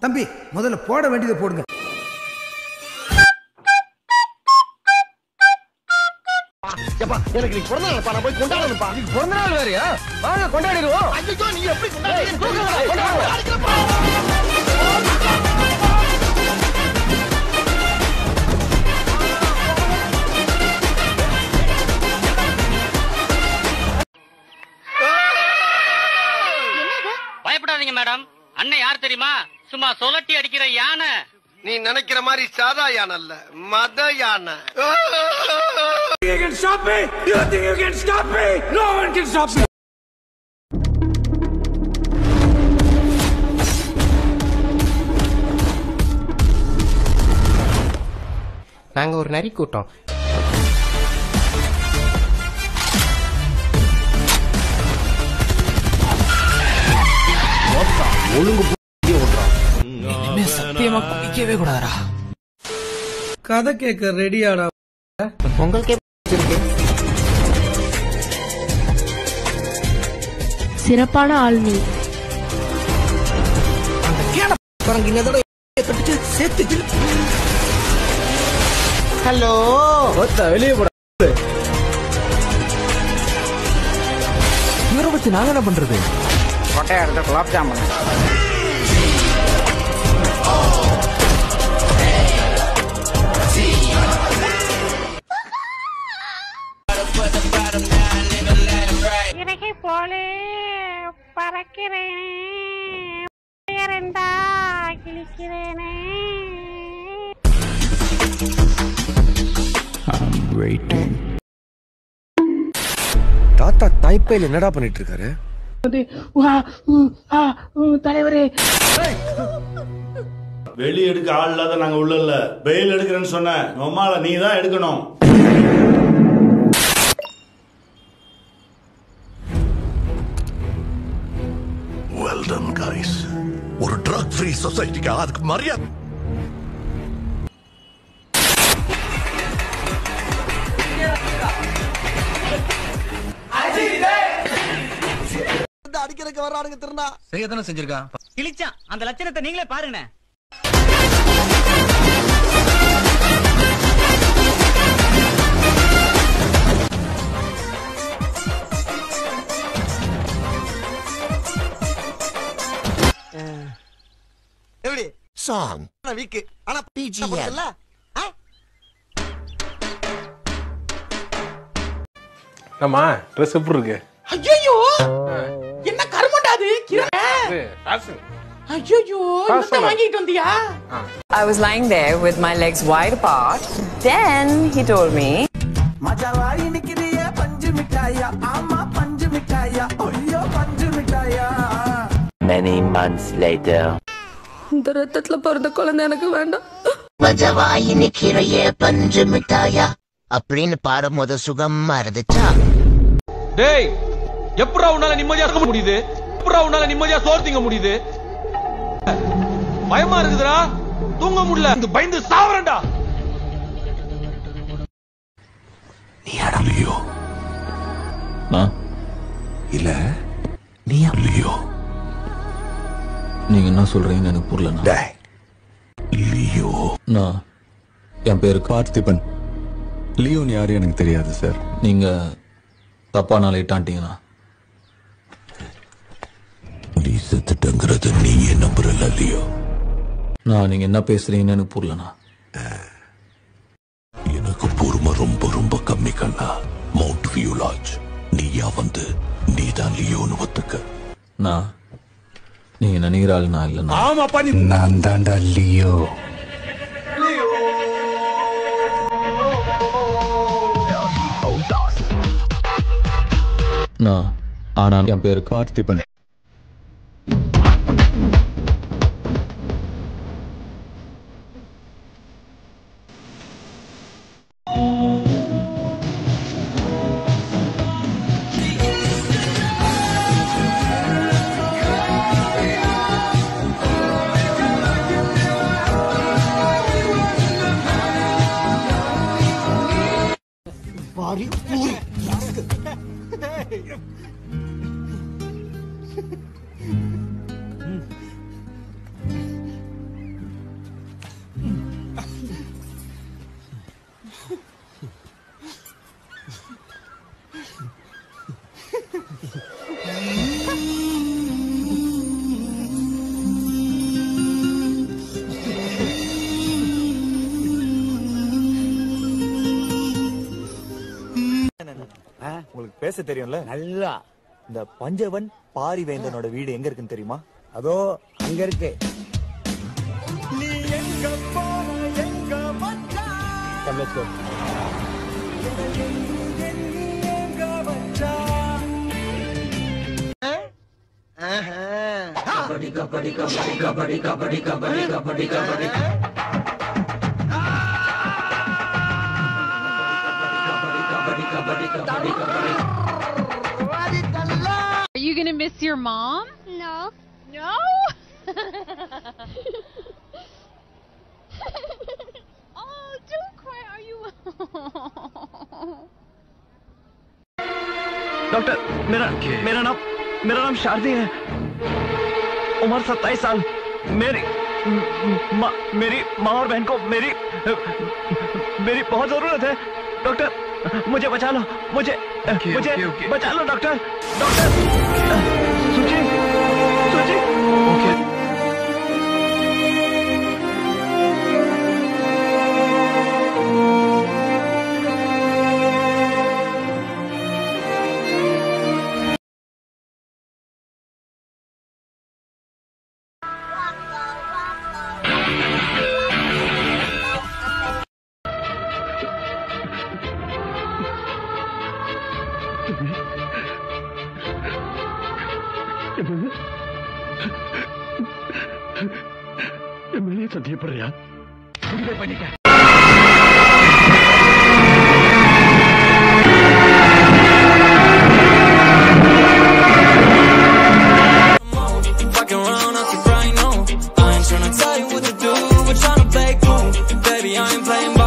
தம்பி முதல்ல போட வேண்டியதை போடுங்க. எனக்கு பிறந்த நாள் நான் போய் கொண்டாடணும்ப்பா. பிறந்த நாள் வேறையா? வாங்க கொண்டாடிடுவோம். ஐயோ நீ எப்படி பயப்படாதீங்க மேடம். அண்ணன் யார் தெரியுமா? சும்மா சொலட்டி அடிக்கிற யானை. நீ நினைக்கிற மாதிரி சாதா யானை அல்ல, மத யானை. You can stop me! You think you can stop me? No one can stop me! நாங்க ஒரு நரி கூட்டம். ஒழுங்கு இனிமே சத்தியமா குடிக்கவே கூடாதா? கதை கேட்க ரெடியாடா? உங்களுக்கே சிறப்பான ஆள் நீ. ஹலோ வெளியே போட. இவரை பத்தி நாங்க என்ன பண்றது? கொட்டையா இருந்த குலாப் ஜாமுன். இறகை போலே பறக்கிறேனே, இரண்டா கிழிக்கிறேனே. தாத்தா தாய்ப்பையில என்னடா பண்ணிட்டு இருக்காரு? தலைவரே வெளி எடுக்க ஆள் இல்லாத நாங்க உள்ள இல்ல. பெயில் எடுக்கிறேன்னு சொன்ன நம்மால நீ தான் எடுக்கணும். Well done, guys. ஒரு ட்ரக் ஃப்ரீ சொசைட்டிக்கு அதுக்கு மரியாதை. அடிக்கிறதுக்கு வர்றானுங்க திருநா. செய்யத்தானே செஞ்சிருக்கான். கிழிச்சான். அந்த லட்சணத்தை நீங்களே பாருங்க. எப்படி சாங் வீக்கு ஆனா PGL. இல்ல. ஆமா ட்ரெஸ் எப்படி இருக்கு? ஐயோ என்ன கருமண்டாது கிரணே. ஐயோ இந்த வாங்கிட்டு வந்தியா? I was lying there with my legs wide apart. Then he told me, மஜாவாரி நிக்கிறியே பஞ்சு மிட்டாயா, ஆமா பஞ்சு மிட்டாயா, ஐயோ பஞ்சு மிட்டாயா. Many months later. இந்த ரத்தத்துல பிறந்த குழந்தை எனக்கு வேண்டாம். மஜவாயி நிக்கிறையே பஞ்சு மிட்டாயா அப்படின்னு பாடும்போது சுகமா இருந்துச்சா? டேய் எப்படா உன்னால நிம்மதியா இருக்க முடியுது? எப்படா உன்னால நிம்மதியா சோறு திங்க முடியுது? பயமா இருக்குதுடா, தூங்க முடியல, பயந்து சாவறேன்டா. நீ அடலியோ? இல்ல நீ லியோ? நீங்க என்ன சொல்றீங்கன்னு எனக்கு புரியல. டேய் லியோ. நான் என் பேரு பார்த்திபன். லியோன்னு யாரு எனக்கு தெரியாது சார். நீங்க தப்பா நாளை இட்டான்ட்டீங்கன்னா நீ செத்துட்டங்கிறது நீயே நம்புறல லியோ. நான் நீங்க என்ன பேசுறீங்கன்னு எனக்கு புரியலண்ணா. எனக்கு பொறுமை ரொம்ப ரொம்ப கம்மி கண்ணா. மவுண்ட் வியூ லாட்ஜ் நீயா வந்து நீதான் லியோன்னு ஒத்துக்க. நான் நீங்க நினைக்கிற ஆள் நான் இல்லைண்ணா. ஆமாப்பா நான் தாண்டா லியோ. நான் ஆனா என் பேரு பார்த்திபன். உங்களுக்கு பேச தெரியும்ல நல்லா. இந்த பஞ்சவன் பாரிவேந்தனோட வீடு எங்க இருக்குன்னு தெரியுமா? அதோ அங்க இருக்கு. நீ எங்க போன எங்க வச்சா? let's go. எங்க வச்சா? Kabaddi kabaddi kabaddi kabaddi kabaddi kabaddi kabaddi kabaddi Are you gonna miss your mom? No. No? Oh, don't cry. Are you? Doctor मेरा नाम शारदी है, उम्र 27 साल। मेरी माँ और बहन को मेरी बहुत जरूरत है डॉक्टर, मुझे बचा लो, मुझे बचा लो डॉक्टर। सुची ओके। मैंने सदी पर यार Fucking around, I'm right now. I ain't tryna tell you what to do, we're tryna play cool. Baby, I ain't playing by